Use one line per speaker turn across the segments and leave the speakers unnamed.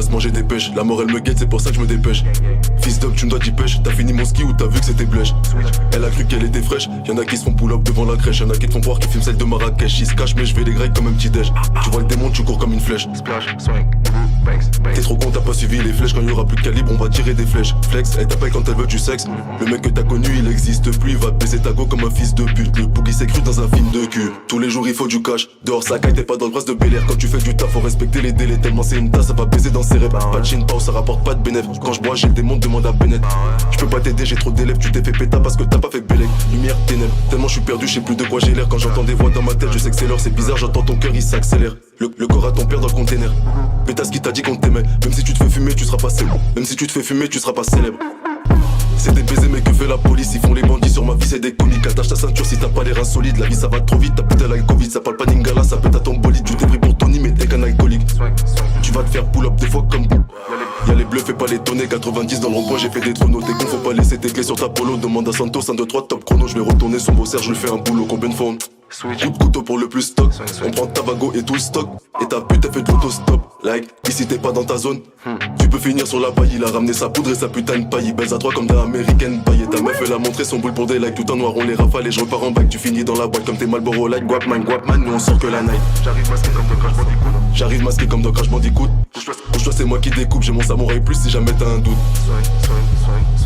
va se manger des pêches. La mort elle me guette, c'est pour ça que je me dépêche. Fils d'homme, tu me dois d'y pêche. T'as fini mon ski ou t'as vu que c'était blèche. Elle a cru qu'elle était fraîche. Y'en a qui se font pull up devant la crèche. Y'en a qui te font croire qu'ils filment celle de Marrakech. Ils se cachent mais je vais les grecs comme un petit déj. Tu vois le démon, tu cours comme une flèche. T'es trop con, t'as pas suivi les flèches. Quand y'aura plus de calibre, on va tirer des flèches. Flex, elle t'appelle quand elle veut du sexe. Le mec que t'as connu, il existe plus. Il va te baiser ta go comme un fils de pute. Le boogie s'est cru dans un film de cul. Tous les jours il faut du cash. Dehors ça caille, t'es pas dans le bras de Bel Air. Quand tu fais du taf, faut respecter les délais. Tellement c'est une tasse, ça va baiser dans ses rêves. Pas de chine, pas ça rapporte pas de bénéf. Quand je bois, j'ai le démon, demande à Bennett. Je peux pas t'aider, j'ai trop d'élèves. Tu t'es fait péta parce que t'as pas fait Bélec. Lumière, ténèbres. Tellement je suis perdu, je sais plus de quoi j'ai l'air. Quand j'entends des voix dans ma tête, je sais que c'est l'heure. C'est bizarre, j'entends ton cœur, il s'accélère. Le corps à ton père dans le container. Pétasse qui t'a dit qu'on t'aimait. Même si tu te fais fumer, tu seras pas célèbre. Même si tu te fais fumer, tu seras pas célèbre. C'est des baisers mais que fait la police. Ils font les bandits sur ma vie, c'est des comiques. Attache ta ceinture si t'as pas les reins solides. La vie ça va trop vite, ta putain la Covid. Ça parle pas Ningala, ça pète à ton bolide. Tu t'es pris pour Tony mais t'es qu'un alcoolique. Tu vas te faire pull up des fois comme boum. Y'a les bleus, fais pas les tonner. 90 dans le rond-point, j'ai fait des tronos. T'es con, faut pas laisser tes clés sur ta polo. Demande à Santos, 1, 2, 3, top chrono. Je vais retourner son beau serre, je lui fais un boulot. Combien de fois on coup de couteau pour le plus stock. On prend Tavago et tout le stock. Et ta pute elle fait de l'autostop. Like, ici t'es pas dans ta zone. Tu peux finir sur la paille. Il a ramené sa poudre et sa putain de paille. Il baise à toi comme des américaines paille. Et ta meuf elle a montré son boule pour des likes. Tout en noir on les rafale et je repars en bac. Tu finis dans la boîte comme tes Marlboro Light. Guapman, nous on sort que la night. J'arrive masqué comme dans Crash Bandicoot. J'arrive masqué comme dans Crash Bandicoot. Bouge-toi c'est moi qui découpe. J'ai mon samouraï plus si jamais t'as un doute.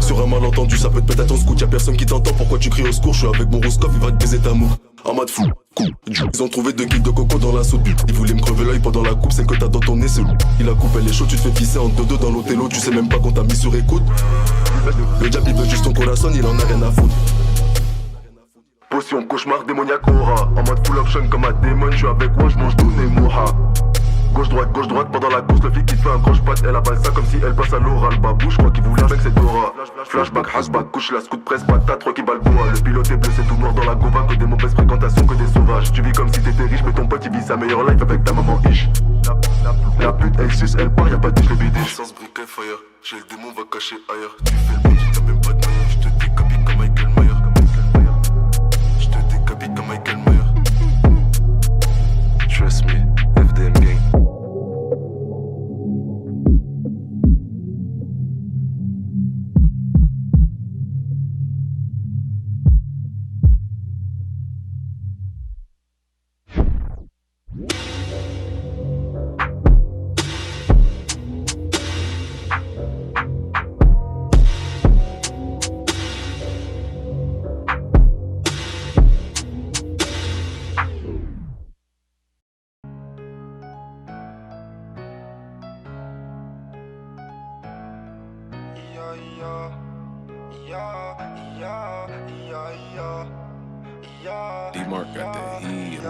Sur un malentendu ça peut te péter à ton scout. Y'a personne qui t'entend, pourquoi tu cries au secours. Je suis avec mon Roscoff, il va te baiser ta mouche. En mode fou, coup. Ils ont trouvé 2 kills de coco dans la soupe. Ils voulaient me crever l'œil pendant la coupe. Celle que t'as dans ton nez c'est loup. Il a coupé les chauds, tu te fais pisser en dodo dans l'hôtello. Tu sais même pas qu'on t'a mis sur écoute. Le diable il veut juste ton corazon, il en a rien à foutre. Potion, cauchemar, démoniaque, aura. En mode full option comme un démon. Je suis avec moi, je mange tout et moha. Gauche droite pendant la course. Le flic qui te fait un croche-patte. Elle avale ça comme si elle passe à l'oral. Babou, je crois qu'il voulait avec cette aura. Flashback, hashback, couche la scout presse, patate, 3 qui balboa. Le pilote est bleu, c'est tout noir dans la gova. Que des mauvaises fréquentations, que des sauvages. Tu vis comme si t'étais riche, mais ton pote il vit sa meilleure life avec ta maman ish. La pute elle suce, elle part, y'a pas de biche, le bidiche. Sans briquet fire, j'ai le démon, va cacher ailleurs. Tu fais le petit, t'as même pas de moyen. Je te décapite comme Michael Myers. Je te décapite comme Michael Myers. Trust me, FDM gang.
D-Mark got that heat.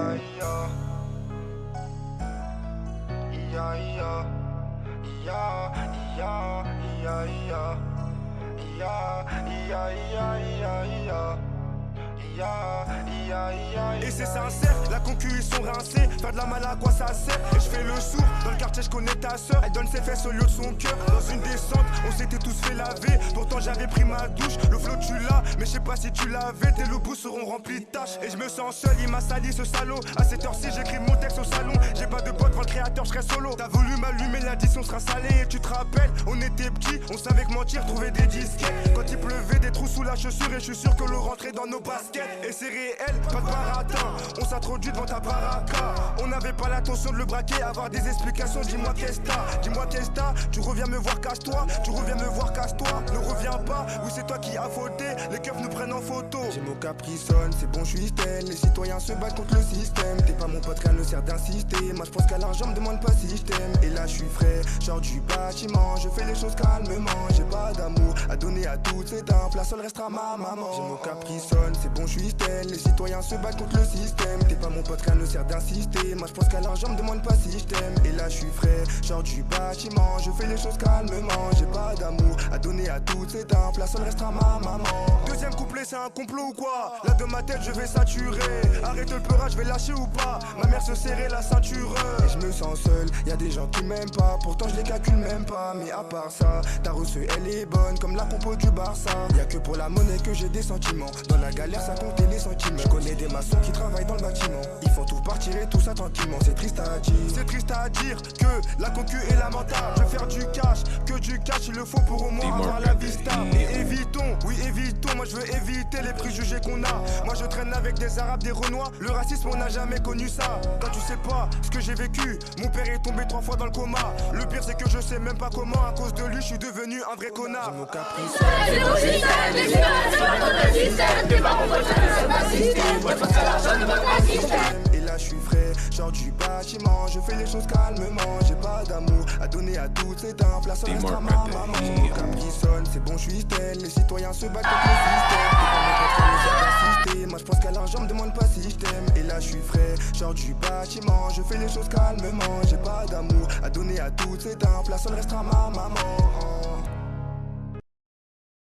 Et c'est sincère, la concu ils sont rincés. Faire de la mal à quoi ça sert. Et je fais le sourd, dans le quartier je connais ta soeur. Elle donne ses fesses au lieu de son cœur. Dans une descente, on s'était tous fait laver. Pourtant j'avais pris ma douche, le flow tu l'as. Mais je sais pas si tu l'avais, tes loups seront remplis de tâches. Et je me sens seul, il m'a sali ce salaud. À cette heure-ci j'écris mon texte au salon. J'ai pas de pote, devant le créateur, je serai solo. T'as voulu m'allumer, l'addition sera salée. Et tu te rappelles, on était petits, on savait que mentir, trouver des disquettes. Quand il pleuvait, des trous sous la chaussure. Et je suis sûr que l'eau rentrait dans nos baskets. Et c'est réel, pas de baratin. On s'introduit devant ta baraka. On n'avait pas l'intention de le braquer, avoir des explications. Dis-moi qu'est-ce t'as, dis-moi qu'est-ce t'as. Tu reviens me voir, casse-toi. Tu reviens me voir, casse-toi. Ne reviens pas, oui c'est toi qui as fauté. Les keufs nous prennent en photo. J'ai mon capricone, c'est bon, je suis tel. Les citoyens se battent contre le système. T'es pas mon pote, rien ne sert d'insister. Moi je pense qu'à l'argent, me demande pas si je t'aime. Et là je suis frais, genre du bâtiment. Je fais les choses calmement, j'ai pas d'amour à donner à toutes ces temples. La seule restera ma maman. J'ai mon capricone, c'est bon, je suis tel. Les citoyens se battent contre le système. T'es pas mon pote, rien ne sert d'insister. Moi je pense qu'à l'argent, me demande pas si je t'aime. Et là je suis frais, genre du bâtiment. Je fais les choses calmement, j'ai pas d'amour à donner à toutes ces temples. La seule restera ma maman. Deuxième couplet, c'est un complot ou quoi? Là de ma tête, je vais saturer. Arrête le peurage, je vais lâcher ou pas? Ma mère se serrait la ceinture. Et je me sens seul, y'a des gens qui m'aiment pas. Pourtant je les calcule même pas. Mais à part ça, ta reçue elle est bonne comme la compo du Barça. Y'a que pour la monnaie que j'ai des sentiments. Dans la galère, ça comptait les sentiments. Je connais des maçons qui travaillent dans le bâtiment. Ils font tout partir et tout ça tranquillement. C'est triste à dire. C'est triste à dire que la concu est lamentable. Je veux faire du cash, que du cash il le faut pour au moins avoir la vista. Et évitons, oui évitons. Moi je veux éviter les préjugés qu'on a. Moi je traîne avec des arabes, des renois. Le racisme on n'a jamais connu ça. Quand tu sais pas ce que j'ai vécu, mon père est tombé 3 fois dans le coma. Le pire c'est que je sais même pas comment. À cause de lui je suis devenu un vrai connard. J'ai mon caprice.
C'est ton système, c'est pas contre le système. T'es pas contre le système, c'est pas système. Ouais, parce que l'argent ne va pas système.
Et là je suis frais, genre du bâtiment. Je fais les choses calmement, j'ai pas d'amour à donner à toutes ces dames. La seule restera ma maman. Mon câble qui sonne, c'est bon je suis tel. Les citoyens se battent contre le système. T'es pas mon patron, mais c'est pas système. Moi je pense qu'à l'argent me demande pas si je t'aime. Et là je suis frais, genre du bâtiment. Je fais les choses calmement, j'ai pas d'amour à donner à toutes ces dames. La seule restera ma maman.